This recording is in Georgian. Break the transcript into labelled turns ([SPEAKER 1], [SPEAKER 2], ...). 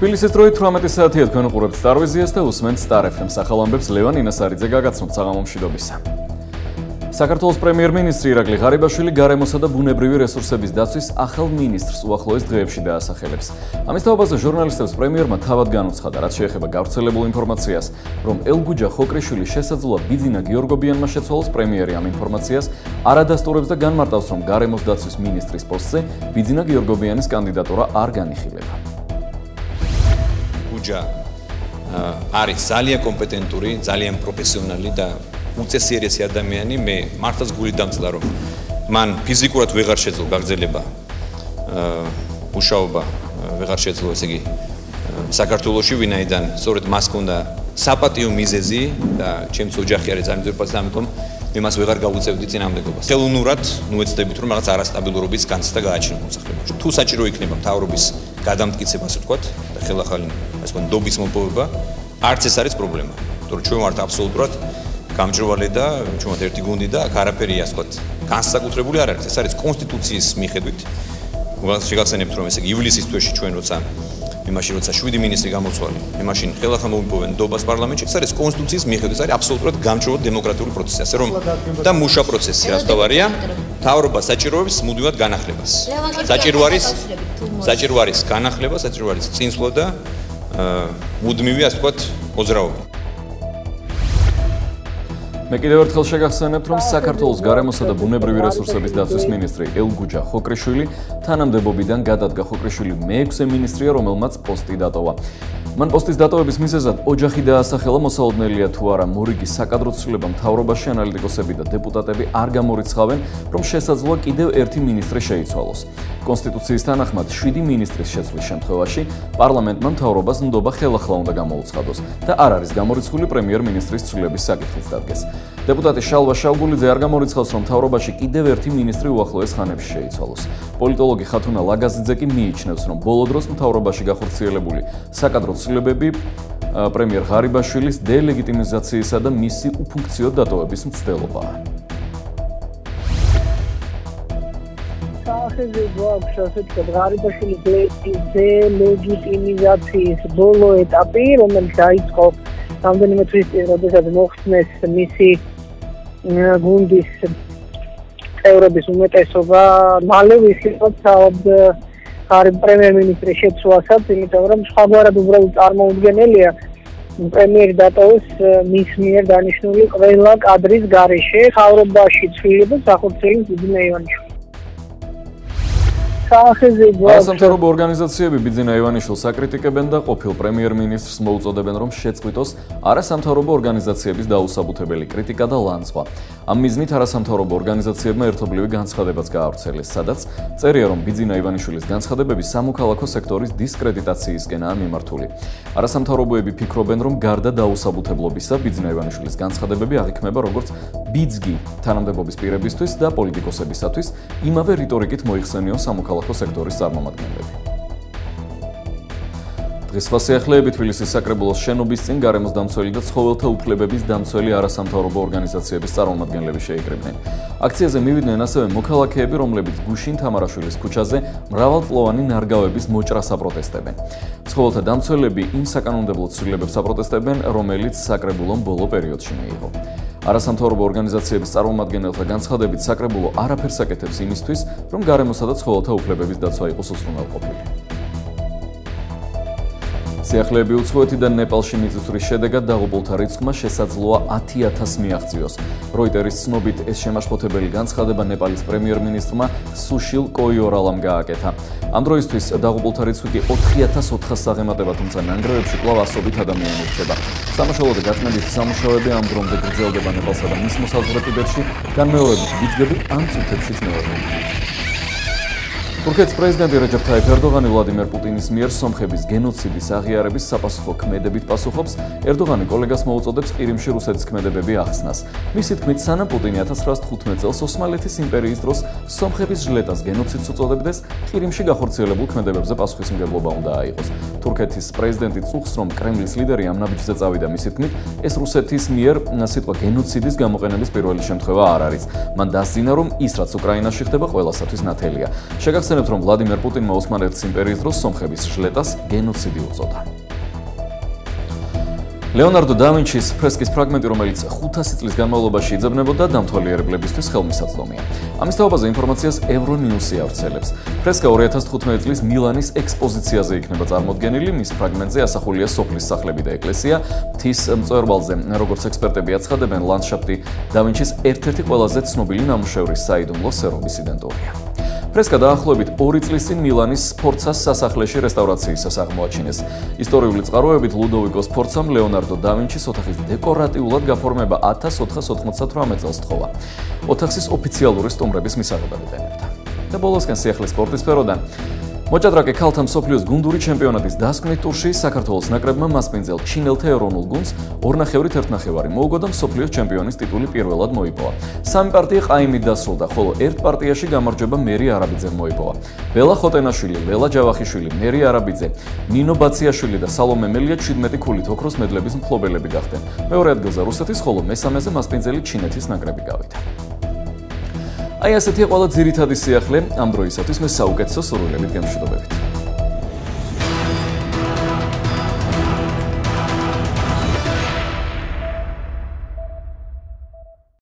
[SPEAKER 1] თბილისის დროით 18 საათია თქვენ უყურებთ სტარვიზიას და უსმენთ სტარ FM-ს ახალ ამბებს ლევან ინასარიძე გაგაცნობთ საღამო მშვიდობისა. საქართველოს პრემიერ-მინისტრი ირაკლი ღარიბაშვილი გარემოსა და ბუნებრივი რესურსების დაცვის ახალ მინისტრს უახლოეს დღეებში დაასახელებს. ამის თაობაზე ჟურნალისტებს პრემიერმა თავად განუცხადა, რაც შეეხება გავრცელებულ ინფორმაციას, რომ ელგუჯა ხოკრიშვილი შესაძლოა ბიძინა გიორგობიანმა შეცვალოს პრემიერი ამ ინფორმაციას არ ადასტურებს და განმარტავს, რომ გარემოს დაცვის მინისტრის პოსტზე ბიძინა გიორგობიანის კანდიდატურა არ განიხილება.
[SPEAKER 2] გუჯა არის ძალიან კომპეტენტური, ძალიან პროფესიონალი და უწესრიესი ადამიანი. მე მართლაც გული დამწლა, რომ მან ფიზიკურად ვეღარ შეძლო გაგრძელება მუშაობა, ვეღარ შეძლო, ესე იგი, საქართველოში, ვინაიდან სწორედ მას ჰქონდა საპატიო მიზეზი და ჩემს ოჯახი არის ამიძურფაც, ამიტომ მე მას ვეღარ გავუწევდი წინამდებობას. ხელოვნურად ვეცდებით, რომ რაღაც არასტაბილურობის განცდა გააჩნია მოსახლეობაში. თუ საჭირო იქნება მთავრობის გადამტკიცება, ასე ვთქვათ, და ხელახალი ასე ვთქვათ, ნდობის მოპოვება, არც ეს არის პრობლემა. იმიტომ რომ ჩვენ ვართ აბსოლუტურად გამჭვირვალე და ჩვენთ ერთი გუნდი და აქ არაფერი ასე ვთქვათ, განსაკუთრებული არ არის. ეს არის კონსტიტუციის მიხედვით. შეგახსენებთ, რომ ესე იგი ივლისის თვეში ჩვენ როცა 7 მინისტრი გამოცვალე, მაშინ ხელახლა მოვიპოვენ ნდობას პარლამენტში. ეს არის კონსტიტუციის მიხედვით, ეს არის აბსოლუტურად გამჭვირვალე დემოკრატიული პროცესი, ასე რომ და მუშა პროცესი, რაც თავარია, მთავრობა საჭიროებს მუდმივად განახლებას. საჭირო არის განახლება, საჭირო არის წინსვლა და მუდმივი, ასე ვთქვათ, მოძრაობა.
[SPEAKER 1] მე კიდევ ერთხელ შეგახსენებთ, რომ საქართველოს გარემოსა და ბუნებრივი რესურსების დაცვის მინისტრი ელგუჯა ხოკრიშვილი თანამდებობიდან გადადგა. ხოკრიშვილი მე-6 მინისტრია, რომელმაც პოსტი დატოვა. მან პოსტის დატოვების მიზეზად ოჯახი დაასახელა. მოსალოდნელია თუ არა მორიგი საკადრო ცვლილება მთავრობაში, ანალიტიკოსები და დეპუტატები არ გამორიცხავენ, რომ შესაძლოა კიდევ ერთი მინისტრი შეიცვალოს. კონსტიტუციის თანახმად 7 მინისტრის შეცვლის შემთხვევაში პარლამენტმა მთავრობას ნდობა ხელახლა უნდა გამოუცხადოს და არ არის გამორიცხული პრემიერ-მინისტრის ცვლილების საკითხიც დადგეს. დეპუტატი შალვა შავგულიძე არ გამორიცხავს, რომ მთავრობაში კიდევ ერთი მინისტრი უახლოეს ხანებში შეიცვალოს. პოლიტოლოგი ხათუნა ლაგაზიძე კი მიიჩნევს, რომ ბოლო დროს მთავრობაში გახორციელებული საკადრო ცვლილებები პრემიერ ღარიბაშვილის დელეგიტიმიზაციისა და მისი უფუნქციო დატოვების მცდელობაა.
[SPEAKER 3] ღარიბაშვილის დელეგიტიმიზაციის ბოლო ეტაპი, რომელიც დაიწყო რამდენიმე თვის წინ, როდესაც მოხსნეს მისი გუნდის წევრების უმეტესობა, მალე ვიხილოთ თავად პრემიერ-მინისტრის შეცვლასაც, იმიტომ რომ სხვაგვარად უბრალოდ წარმოუდგენელია პრემიერი დატოვოს მის მიერ დანიშნული ყველა კადრის გარეშე. მთავრობაში ცვლილებას ახორციელებს ბიძინა ივანიშვილი.
[SPEAKER 1] არასამთავრობო ორგანიზაციები ბიძინა ივანიშვილს აკრიტიკებენ და ყოფილ პრემიერ-მინისტრს მოუწოდებენ, რომ შეწყვიტოს არასამთავრობო ორგანიზაციების დაუსაბუთებელი კრიტიკა და ლანძღვა. ამ მიზნით არასამთავრობო ორგანიზაციებმა ერთობლივი განცხადებაც გაავრცელეს, სადაც წერია, რომ ბიძინა ივანიშვილის განცხადებები სამოქალაქო სექტორის დისკრედიტაციისკენაა მიმართული. არასამთავრობოები ფიქრობენ, რომ გარდა დაუსაბუთებლობისა, ბიძინა ივანიშვილის განცხადებები აღიქმება როგორც ბიძგი თანამდებობის პირებისთვის და პოლიტიკოსებისათვის, იმავე რიტორიკით მოიხსენიონ სამოქალაქო სექტორის წარმომადგენლები. დღეს სიახლეები თბილისის საკრებულოს შენობის წინ გარემოს დამცველი და ცხოველთა უფლებების დამცველი არასამთავრობო ორგანიზაციების წარმომადგენლები შეიკრიბნენ. აქციაზე მივიდნენ ასევე მოქალაქეები, რომლებიც გუშინ თამარაშვილის ქუჩაზე მრავალწლოვანი ნარგავების მოჭრას აპროტესტებენ. ცხოველთა დამცველები იმ საკანონმდებლო ცვლილებებს აპროტესტებენ, რომელიც საკრებულომ ბოლო პერიოდში მიიღო. არასამთავრობო ორგანიზაციების წარმომადგენელთა განცხადებით, საკრებულო არაფერს აკეთებს იმისთვის, რომ გარემოსა და ცხოველთა უფლებების დაცვა იყოს უზრუნველყოფილი. სიახლეები უცხოეთიდან ნეპალში მიწისძვრის შედეგად დაღუპულთა რიცხვმა შესაძლოა 10,000 მიაღწიოს. როიტერის ცნობით ეს შემაშფოთებელი განცხადება ნეპალის პრემიერ-მინისტრმა სუშილ კოიორალამ გააკეთა. ამ დროისთვის დაღუპულთა რიცხვი კი 4,400-ს აღემატება, თუმცა ნანგრევებში კვლავ ასობით ადამიანი რჩება. სამაშველო და გაწმენდითი სამუშაოები ამ დრომდე გრძელდება ნეპალსა და მის მოსაზღვრე ტიბეტში, განმეორებით ბიძგები ამ წუთებშიც მეორდება. თურქეთის პრეზიდენტი რეჯეფ თაიფ ერდოღანი ვლადიმერ პუტინის მიერ სომხების გენოციდის აღიარების საპასუხო ქმედებით პასუხობს. ერდოღანი კოლეგას მოუწოდებს ყირიმში რუსეთის ქმედებები ახსნას. მისი თქმით, სანამ პუტინი 1915 წელს ოსმალეთის იმპერიის დროს სომხების ჟლეტას გენოციდს უწოდებდეს, ყირიმში გახორციელებულ ქმედებებზე პასუხისმგებლობა უნდა აიღოს. თურქეთის პრეზიდენტი წუხს, რომ კრემლის ლიდერი ამ ნაბიჯზე წავიდა. მისი თქმით, ეს რუსეთის მიერ სიტყვა გენოციდის გამოყენების პირველი შემთხვევა არ არის. მან დასძინა, რომ ის, რაც უკრაინაში ხდება, ყველასათვის ნათელია. შეგახსენებთ, მოგახსენებთ, რომ ვლადიმერ პუტინმა ოსმალეთის იმპერიის დროს სომხების ჟლეტას გენოციდი უწოდა. ლეონარდო და ვინჩის ფრესკის ფრაგმენტი, რომელიც 500 წლის განმავლობაში იძებნებოდა, დამთვალიერებლებისთვის ხელმისაწვდომია. ამის თაობაზე ინფორმაციას ევრონიუსი ავრცელებს. ფრესკა 2015 წლის მილანის ექსპოზიციაზე იქნება წარმოდგენილი, მის ფრაგმენტზე ასახულია სოფლის სახლები და ეკლესია, მთის მწვერვალზე, როგორც ექსპერტები აცხადებენ, ლანდშაფტი და ვინჩის ერთ-ერთი ყველაზე ცნობილი ნამუშევრის საიდუმლო სერობის იდენტურია. ფრესკა დაახლოებით 2 წლის წინ მილანის სფორცას სასახლეში რესტავრაციისას აღმოაჩინეს. ისტორიული წყაროებით ლუდოვიკო სფორცამ ლეონარდო და ვინჩის ოთახის დეკორატიულად გაფორმება 1498 წელს თხოვა. ოთახის ოფიციალური სტუმრების მისაღებად იყენებდა. და ბოლოსკენ სიახლის სპორტის სფეროდან. მოჭადრაკე ქალთა მსოფლიოს გუნდური ჩემპიონატის დასკვნით ტურში საქართველოს ნაკრებმა მასპინძელ ჩინელთა ეროვნულ გუნდს 2-1 მოუგო და მსოფლიოს ჩემპიონის ტიტული პირველად მოიპოვა. 3 პარტია ყაიმით დასრულდა, ხოლო 1 პარტიაში გამარჯვება მერი არაბიძემ მოიპოვა. ბელა ხოტენაშვილი, ლელა ჯავახიშვილი, მერი არაბიძე, ნინო ბაციაშვილი და სალომე მელია 17 ქულით ოქროს მედლების მფლობელები გახდნენ. მეორე ადგილზე რუსეთის, ხოლო მესამეზე მასპინძელი ჩინეთის ნაკრები გავიდა. აი ასეთია ყველა ძირითადი სიახლე ამ დროისათვის. მე საუკეთესო სურვილებით გემშვიდობებით.